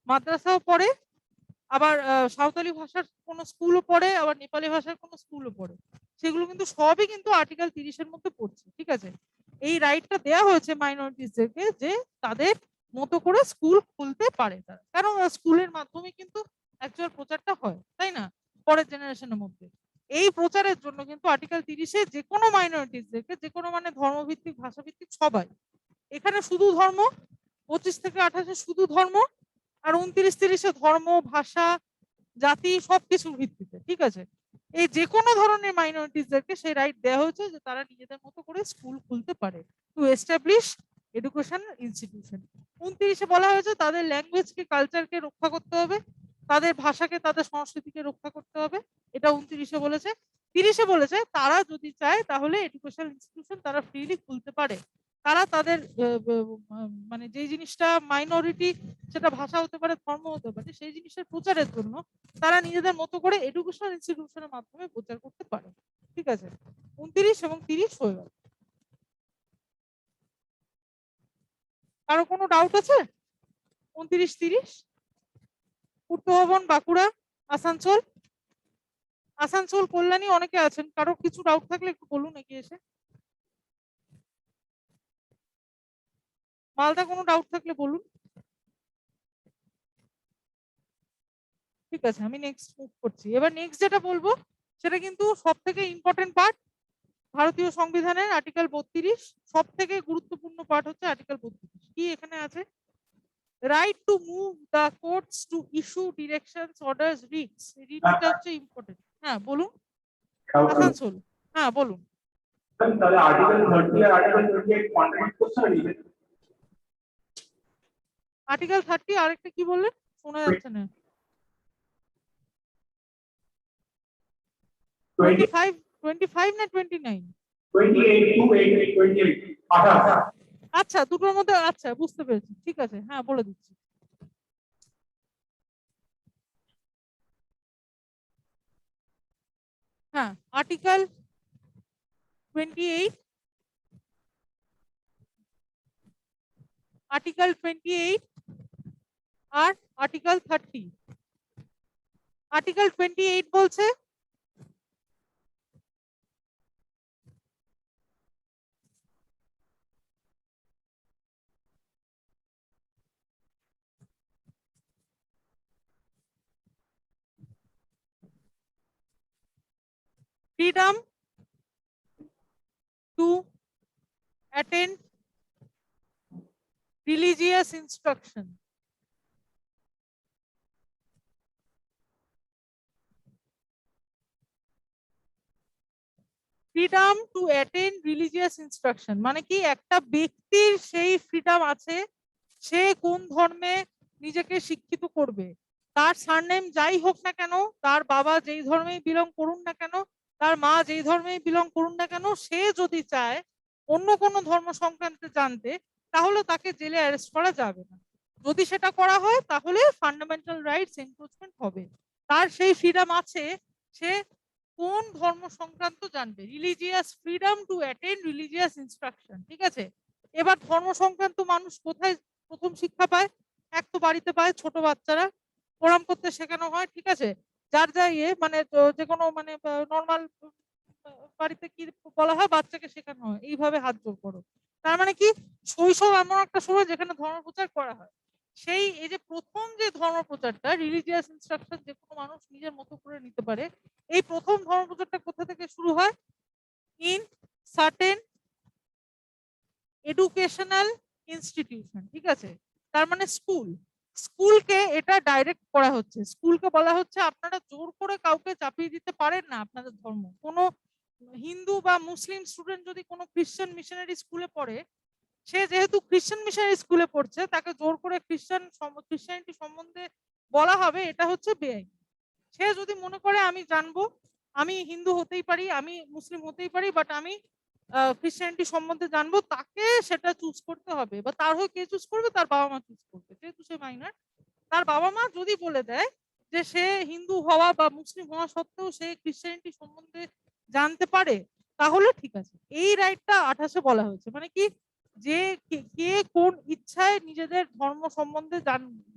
মাদ্রাসাও পড়ে, আবার সাঁওতালি ভাষার কোনো স্কুলও পড়ে, আবার নেপালি ভাষার কোনো স্কুলও পড়ে। সেগুলো কিন্তু সবই কিন্তু আর্টিকেল 30-এর মধ্যে পড়ছে। ঠিক আছে, এই রাইটটা দেওয়া হয়েছে মাইনরিটিসদেরকে যে তাদের মতো করে স্কুল খুলতে পারে তারা, কারণ স্কুলের মাধ্যমে কিন্তু অ্যাকচুয়াল প্রচারটা হয়, তাই না, পরের জেনারেশনের মধ্যে। এই প্রচারের জন্য কিন্তু আর্টিকেল 30-এ যে কোনো মাইনরিটিসদেরকে, যে কোনো মানে ধর্মভিত্তিক ভাষাভিত্তিক সবাই, এখানে শুধু ধর্ম, 25 থেকে 28-এ শুধু ধর্ম, আর 29-30-এ ধর্ম, ভাষা, জাতি সবকিছুর ভিত্তিতে। ঠিক আছে, এই যে কোনো ধরনের মাইনরিটিসদেরকে সেই রাইট দেওয়া হয়েছে যে তারা নিজেদের মতো করে স্কুল খুলতে পারে, টু এস্টাবলিশ এডুকেশন ইনস্টিটিউশন। 29-এ বলা হয়েছে তাদের ল্যাঙ্গুয়েজকে, কালচারকে রক্ষা করতে হবে, তাদের ভাষাকে, তাদের সংস্কৃতিকে রক্ষা করতে হবে, এটা 29-এ বলেছে। 30-এ বলেছে তারা যদি চায় তাহলে এডুকেশন ইনস্টিটিউশন তারা ফ্রিলি খুলতে পারে। তারা তাদের মানে যেই জিনিসটা মাইনরিটি, সেটা ভাষা হতে পারে, ধর্ম হতে পারে, সেই জিনিসের প্রচারের জন্য তারা নিজেদের মতো করে এডুকেশন ইনস্টিটিউশনের মাধ্যমে প্রচার করতে পারে। ঠিক আছে, 29 এবং 30 হয়ে গেল। কারো কোনো ডাউট আছে? 29-30 পূর্ত ভবন, বাঁকুড়া, আসানসোল, আসানসোল, কল্যাণী অনেকে আছেন, কারো কিছু ডাউট থাকলে একটু বলুন এগিয়ে এসে। মালদা কোনো ডাউট থাকলে বলুন। ঠিক আছে, আমি নেক্সট মুভ করছি। এবার নেক্সট যেটা বলবো সেটা কিন্তু সব থেকে ইম্পর্টেন্ট পার্ট, ভারতীয় সংবিধানের আর্টিকেল 32। সব থেকে গুরুত্বপূর্ণ পার্ট হচ্ছে আর্টিকেল 32। কি এখানে আছে? Right to move the courts to issue directions, orders, writs. রিটটা হচ্ছে ইম্পর্টেন্ট। হ্যাঁ বলুন। আসানসোল, হ্যাঁ বলুন। তাহলে আর্টিকেল 30 আর আর্টিকেল 28 কন্ট্রাডিক্ট করছে না? আর্টিকেল 30 আরেকটা কি বললেন, শোনা যাচ্ছে না। 25, 25 না 29? 28 আচ্ছা, দুটোর মধ্যে, আচ্ছা বুঝতে পেরেছি। ঠিক আছে, হ্যাঁ বলে দিচ্ছি। হ্যাঁ, আর্টিকেল 28, আর্টিকেল 28 আর আর্টিকেল 30। আর্টিকেল 28 বলছে freedom to attend religious instruction. Freedom to attend religious instruction মানে কি, একটা ব্যক্তির সেই ফ্রিডম আছে সে কোন ধর্মে নিজেকে শিক্ষিত করবে। তার সারনেম যাই হোক না কেন, তার বাবা যেই ধর্মেই বিলং করুন না কেন, তার মা যেই ধর্মেই বিলং করুন না কেন, সে যদি চায় অন্য কোনো ধর্ম সংক্রান্তে জানতে, তাহলে তাকে জেলে অ্যারেস্ট করা যাবে না। যদি সেটা করা হয় তাহলে ফান্ডামেন্টাল রাইটস এনক্রোচমেন্ট হবে। তার সেই ফ্রিডম আছে, সে কোন ধর্ম সংক্রান্ত জানবে, religious freedom to attend religious instruction. ঠিক আছে, এবার ধর্ম সংক্রান্ত মানুষ কোথায় প্রথম শিক্ষা পায়? এক তো বাড়িতে পায়, ছোট বাচ্চারা প্রণাম করতে শেখানো হয়। ঠিক আছে, যার যা ইয়ে মানে যে কোনো মানে নর্মাল বাড়িতে কি বলা হয়, বাচ্চাকে শেখানো হয় এইভাবে হাত জোড় করো। তার মানে কি, শৈশব এমন একটা সময় যেখানে ধর্ম প্রচার করা হয়। সেই এই যে প্রথম যে ধর্ম প্রচারটা, রিলিজিয়াস ইনস্ট্রাকশন যে কোনো মানুষ নিজের মতো করে নিতে পারে, এই প্রথম ধর্ম প্রচারটা কোথা থেকে শুরু হয়? In certain educational institution. ঠিক আছে, তার মানে স্কুল, স্কুলকে এটা ডাইরেক্ট করা হচ্ছে। স্কুলকে বলা হচ্ছে আপনারা জোর করে কাউকে চাপিয়ে দিতে পারেন না আপনাদের ধর্ম। কোনো হিন্দু বা মুসলিম স্টুডেন্ট যদি কোনো খ্রিস্টান মিশনারি স্কুলে পড়ে, সে যেহেতু খ্রিস্টান মিশনারি স্কুলে পড়ছে, তাকে জোর করে খ্রিস্টানিটি সম্বন্ধে বলা হবে, এটা হচ্ছে বেআইন। সে যদি মনে করে আমি জানবো, আমি হিন্দু হতেই পারি, আমি মুসলিম হতেই পারি, বাট আমি খ্রিস্টানিটি সম্বন্ধে জানবো, তাকে সেটা চুজ করতে হবে। বা তার হয়ে কে চুজ করবে? তার বাবা মা চুজ করবে। যেহেতু সে মাইনর, তার বাবা মা যদি বলে দেয় যে সে হিন্দু হওয়া বা মুসলিম হওয়া সত্ত্বেও সে খ্রিস্টানিটি সম্বন্ধে জানতে পারে, তাহলে ঠিক আছে। এই রাইটটা 28-এ বলা হয়েছে। মানে কি, যে কে কোন ইচ্ছায় কোথায় নিজেদের ধর্ম সম্বন্ধে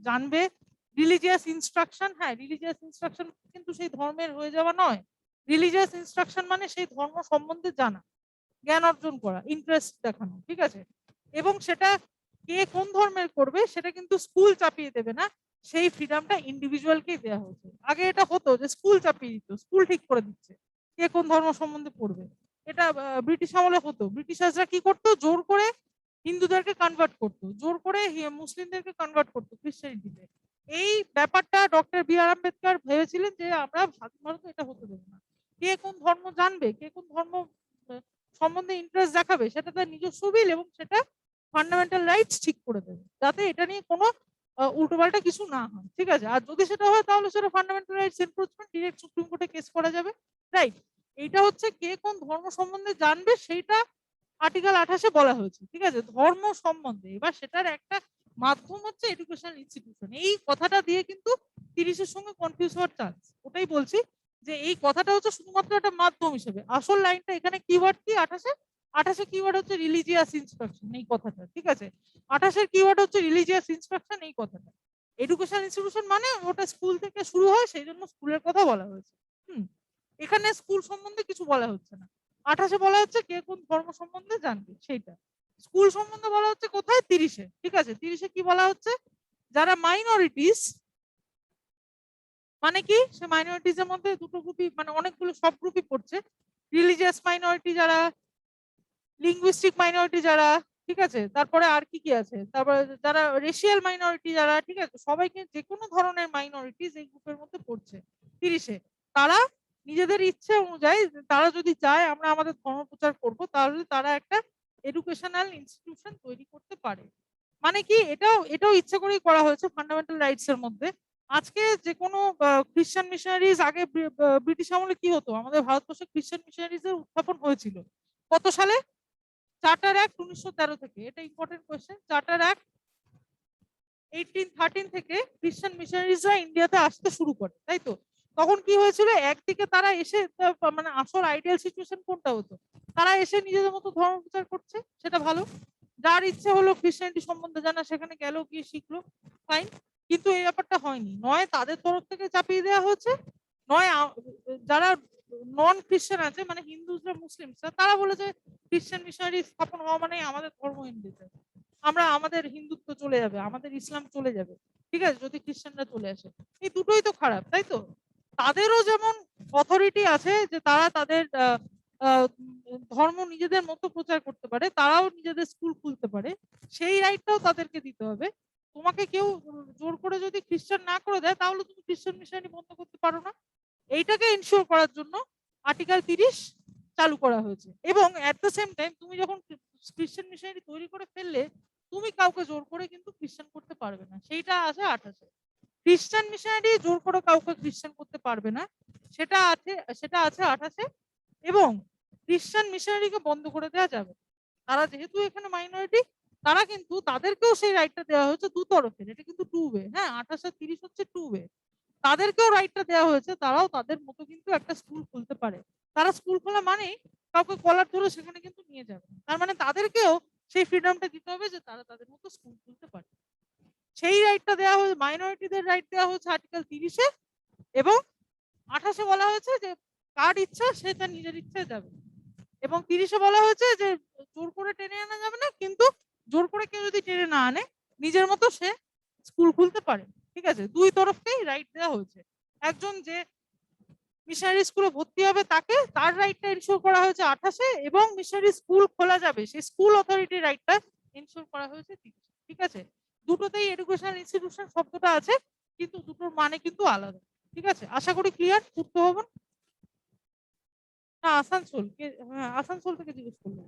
জানবে। রিলিজিয়াস ইনস্ট্রাকশন, হ্যাঁ রিলিজিয়াস ইনস্ট্রাকশন কিন্তু সেই ধর্মের হয়ে যাওয়া নয়। রিলিজিয়াস ইনস্ট্রাকশন মানে সেই ধর্ম সম্বন্ধে জানা, জ্ঞান অর্জন করা, ইন্টারেস্ট দেখানো, ঠিক আছে। এবং সেটা কে কোন ধর্মের করবে সেটা কিন্তু স্কুল চাপিয়ে দেবে না, সেই ফ্রিডমটা ইন্ডিভিজুয়ালকেই দেওয়া হয়েছে। আগে এটা হতো যে স্কুল চাপিয়ে দিত, স্কুল ঠিক করে দিচ্ছে কে কোন ধর্ম সম্বন্ধে পড়বে। এটা ব্রিটিশ আমলে হতো। ব্রিটিশার্সরা কি করতো, জোর করে হিন্দুদেরকে কনভার্ট করতো, জোর করে মুসলিমদেরকে কনভার্ট করতো খ্রিস্টানিটিতে। এই ব্যাপারটা ডক্টর বি আর আম্বেদকর ভেবেছিলেন যে আমরা স্বাধীন ভারতে এটা হতে দেবো না। কে কোন ধর্ম জানবে, কে কোন ধর্ম সম্বন্ধে ইন্টারেস্ট দেখাবে সেটা তার নিজস্ব বিল, এবং সেটা ফান্ডামেন্টাল রাইটস ঠিক করে দেবে যাতে এটা নিয়ে কোনো উল্টোপাল্টা কিছু না হয়, ঠিক আছে। আর যদি সেটা হয় তাহলে সেটা fundamental rights encroachment, direct supreme কোর্টে কেস করা যাবে, রাইট। এইটা হচ্ছে কে কোন ধর্ম সম্বন্ধে জানবে সেইটা আর্টিকেল 28-এ বলা হয়েছে, ঠিক আছে, ধর্ম সম্বন্ধে। এবার সেটার একটা মাধ্যম হচ্ছে এডুকেশনাল ইনস্টিটিউশন। এই কথাটা দিয়ে কিন্তু 30-এর সঙ্গে কনফিউজ হওয়ার চান্স, ওটাই বলছি যে এই কথাটা হচ্ছে শুধুমাত্র একটা মাধ্যম হিসেবে। আসল লাইনটা এখানে কিওয়ার্ড কি 28-এ কিওয়ার্ড হচ্ছে রিলিজিয়াস ইনস্ট্রাকশন, এই কথাটা, ঠিক আছে। 28-এর কিওয়ার্ড হচ্ছে রিলিজিয়াস ইনস্ট্রাকশন, এই কথাটা। এডুকেশনাল ইনস্টিটিউশন মানে ওটা স্কুল থেকে শুরু হয়, সেই জন্য স্কুলের কথা বলা হয়েছে। এখানে স্কুল সম্বন্ধে কিছু বলা হচ্ছে না। 28-এ বলা হচ্ছে কে কোন ধর্ম সম্বন্ধে জানবে সেইটা। স্কুল সম্বন্ধে বলা হচ্ছে কোথায়, 30-এ, ঠিক আছে। 30-এ কি বলা হচ্ছে, যারা মাইনরিটিস, মানে কি সে মাইনরিটিস এর মধ্যে দুটো গ্রুপই, মানে অনেকগুলো সব গ্রুপই পড়ছে। রিলিজিয়াস মাইনরিটি যারা, লিঙ্গুইস্টিক মাইনরিটি যারা, ঠিক আছে, তারপরে আর কি কি আছে, তারপরে যারা রেশিয়াল মাইনরিটি যারা, ঠিক আছে, সবাইকে যে কোনো ধরনের মাইনরিটিস এই গ্রুপের মধ্যে পড়ছে 30-এ। তারা নিজেদের ইচ্ছে অনুযায়ী তারা যদি চায় আমরা আমাদের ধর্ম প্রচার করবো, তাহলে তারা একটা এডুকেশনাল ইনস্টিটিউশন তৈরি করতে পারে। মানে কি এটাও ইচ্ছে করেই করা হয়েছে ফান্ডামেন্টাল রাইটস এর মধ্যে। আজকে যে কোনো খ্রিস্টান মিশনারিজ, আগে ব্রিটিশ আমলে কি হতো, আমাদের ভারতবর্ষে খ্রিস্টান মিশনারিজ এর উত্থাপন হয়েছিল কত সালে, চার্টার অ্যাক্ট 1913 থেকে। এটা ইম্পর্টেন্ট কোয়েশ্চেন। চার্টার অ্যাক্ট 1813 থেকে খ্রিস্টান মিশনারিজরা ইন্ডিয়াতে আসতে শুরু করে, তাই তো। তখন কি হয়েছিল, একদিকে তারা এসে মানে আসল আইডিয়াল সিচুয়েশন কোনটা হতো, তারা এসে নিজেদের মতো ধর্ম প্রচার করছে, সেটা ভালো। যার ইচ্ছে হলো খ্রিস্টানিটি সম্বন্ধে জানা, সেখানে গেল, গিয়ে শিখলো, ফাইন। কিন্তু এই ব্যাপারটা হয়নি, নয় তাদের তরফ থেকে চাপিয়ে দেওয়া হয়েছে, নয় যারা নন খ্রিস্টান আছে, মানে হিন্দুরা মুসলিমসরা, তারা বলেছে খ্রিস্টান মিশনারি স্থাপন হওয়া মানে আমাদের ধর্ম হিন্দুতে, আমরা আমাদের হিন্দুত্ব চলে যাবে, আমাদের ইসলাম চলে যাবে, ঠিক আছে, যদি খ্রিস্টানরা চলে আসে। এই দুটোই তো খারাপ, তাই তো। তাদেরও যেমন অথরিটি আছে যে তারা তাদের ধর্ম নিজেদের মতো প্রচার করতে পারে, তারাও নিজেদের স্কুল খুলতে পারে, সেই রাইটটাও তাদেরকে দিতে হবে। তোমাকে কেউ জোর করে যদি খ্রিস্টান না করে দেয়, তাহলে তুমি খ্রিস্টান মিশনারি বন্ধ করতে পারো না। এইটাকে ইনশিওর করার জন্য আর্টিকেল 30 চালু করা হয়েছে। এবং এট দ্য সেম টাইম তুমি যখন খ্রিস্টান মিশনারি তৈরি করে ফেললে, তুমি কাউকে জোর করে কিন্তু খ্রিস্টান করতে পারবে না, সেইটা আছে 28-এ। খ্রিস্টান মিশনারি জোর করে কাউকে খ্রিস্টান করতে পারবে না, সেটা আছে 28-এ। এবং খ্রিস্টান মিশনারিকে বন্ধ করে দেওয়া যাবে, তারা যেহেতু এখানে মাইনরিটি, তারা কিন্তু তাদেরকেও সেই রাইটটা দেওয়া হয়েছে দু তরফের। এটা কিন্তু টু ওয়ে, হ্যাঁ, 28 আর 30 হচ্ছে টু ওয়ে। তাদেরকেও রাইটটা দেওয়া হয়েছে, তারাও তাদের মতো কিন্তু একটা স্কুল খুলতে পারে। তারা স্কুল খোলা মানে কাউকে কলার ধরে সেখানে কিন্তু নিয়ে যাবে না, তার মানে তাদেরকেও সেই ফ্রিডমটা দিতে হবে যে তারা তাদের মতো স্কুল খুলতে পারে। সেই রাইটটা দেওয়া হয়েছে, মাইনরিটিদের রাইট দেওয়া হয়েছে আর্টিকেল 30-এ। এবং 28-এ বলা হয়েছে যে কার ইচ্ছা সে তার নিজের ইচ্ছায় যাবে। এবং 30-এ বলা হয়েছে যে জোর করে টেনে আনা যাবে না, কিন্তু জোর করে কেউ যদি টেনে না আনে, নিজের মতো সে স্কুল খুলতে পারে, ঠিক আছে। দুই তরফকেই রাইট দেওয়া হয়েছে। একজন যে মিশনারি স্কুলে ভর্তি হবে তাকে, তার রাইটটা ইনশিওর করা হয়েছে 28-এ, এবং মিশনারি স্কুল খোলা যাবে সেই স্কুল অথরিটির রাইটটা ইনশিওর করা হয়েছে 30-এ, ঠিক আছে। দুটোতেই এডুকেশনাল ইনস্টিটিউশন শব্দটা আছে, কিন্তু দুটোর মানে কিন্তু আলাদা, ঠিক আছে। আশা করি ক্লিয়ার। পূর্ত ভবন না আসানসোল, হ্যাঁ আসানসোল থেকে জিজ্ঞেস করলাম।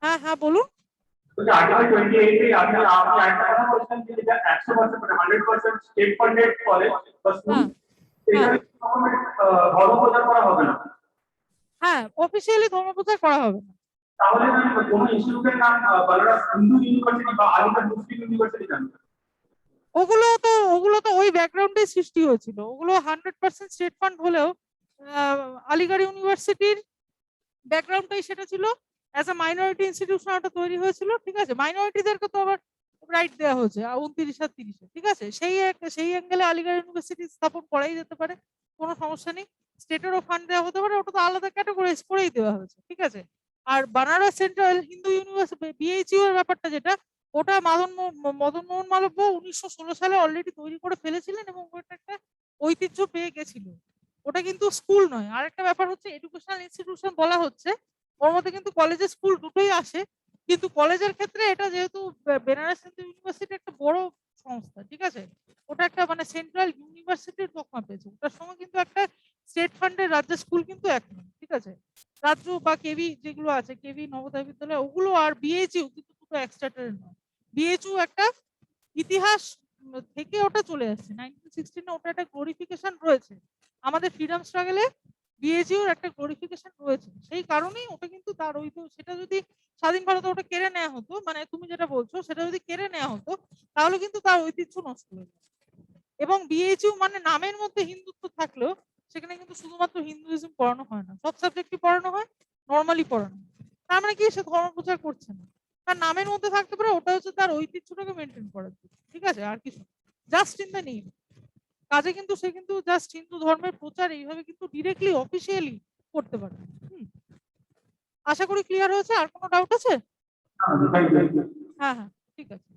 হ্যাঁ হ্যাঁ বলুন। আর্টিকেল 28 এ আপনি একটা কথা বলছেন যে যেটা 100% মানে 100% স্টেট ফান্ডেড কলেজ বা স্কুল, সেখানে ধর্ম প্রচার করা হবে না। হ্যাঁ, অফিসিয়ালি ধর্ম প্রচার করা হবে না। তাহলে কোন ইনস্টিটিউটের নাম বানারস হিন্দু ইউনিভার্সিটি বা আলিগড় মুসলিম ইউনিভার্সিটি কেন? ওগুলো তো ওই ব্যাকগ্রাউন্ডে সৃষ্টি হয়েছিল। ওগুলো 100% স্টেট ফান্ড হলেও আলিগড় ইউনিভার্সিটির ব্যাকগ্রাউন্ডটাই সেটা ছিল। অ্যাজ আ মাইনরিটি ইনস্টিটিউশন ওটা তৈরি হয়েছিল, ঠিক আছে। মাইনরিটিদেরকে তো আবার রাইট দেওয়া হয়েছে 29/30-এ, ঠিক আছে। সেই অ্যাঙ্গেলে আলিগড় ইউনিভার্সিটি স্থাপন করাই যেতে পারে, কোনো সমস্যা নেই। স্টেটেরও ফান্ড দেওয়া হতে পারে, ওটা তো আলাদা ক্যাটাগরাইজ করেই দেওয়া হয়েছে, ঠিক আছে। আর Banaras Central Hindu University BHU এর ব্যাপারটা যেটা, ওটা মদন মোহন মালব্য 1916 সালে অলরেডি তৈরি করে ফেলেছিলেন এবং ওটা একটা ঐতিহ্য পেয়ে গেছিল। ওটা কিন্তু স্কুল নয়। আরেকটা ব্যাপার হচ্ছে এডুকেশনাল ইনস্টিটিউশন বলা হচ্ছে, ওর মধ্যে কিন্তু কলেজে স্কুল দুটোই আসে, কিন্তু কলেজের ক্ষেত্রে এটা যেহেতু বেনারস হিন্দু ইউনিভার্সিটি একটা বড় সংস্থা, ঠিক আছে। ওটা একটা মানে সেন্ট্রাল ইউনিভার্সিটির তকমা পেয়েছে, ওটার সঙ্গে কিন্তু একটা স্টেট ফান্ডের রাজ্যের স্কুল কিন্তু এক নয়, ঠিক আছে। রাজ্য বা কেভি যেগুলো আছে, কেভি নবোদয় বিদ্যালয় ওগুলো, আর বিএইচইউ কিন্তু দুটো এক্সট্রাটারের নয়। বিএইচইউ একটা ইতিহাস থেকে ওটা চলে আসছে 1916 ওটা একটা গ্লোরিফিকেশন রয়েছে। আমাদের ফ্রিডম স্ট্রাগলে বিএইচইউর একটা গ্লোরিফিকেশন রয়েছে, সেই কারণেই ওটা কিন্তু তার সেটা যদি স্বাধীন ভারতে ওটা কেড়ে নেওয়া হতো, মানে তুমি যেটা বলছো সেটা যদি কেড়ে নেওয়া হতো, তাহলে কিন্তু তার ঐতিহ্য নষ্ট হয়ে যেত। এবং বিএইচইউ মানে নামের মধ্যে হিন্দুত্ব থাকলেও সেখানে কিন্তু শুধুমাত্র হিন্দুইজম পড়ানো হয় না, সব সাবজেক্টই পড়ানো হয়, নর্মালি পড়ানো হয়। তার মানে কি সে ধর্ম প্রচার করছে না, তার নামের মধ্যে থাকতে পারে, ওটা হচ্ছে তার ঐতিহ্যটাকে মেনটেন করার জন্য, ঠিক আছে, আর কিছু জাস্ট ইন দ্য নেম। কাজে কিন্তু সে কিন্তু জাস্ট হিন্দু ধর্মের প্রচার এইভাবে কিন্তু ডিরেক্টলি অফিসিয়ালি করতে পারে। আশা করি ক্লিয়ার হয়েছে। আর কোনো ডাউট আছে? Thank you. হ্যাঁ হ্যাঁ, ঠিক আছে।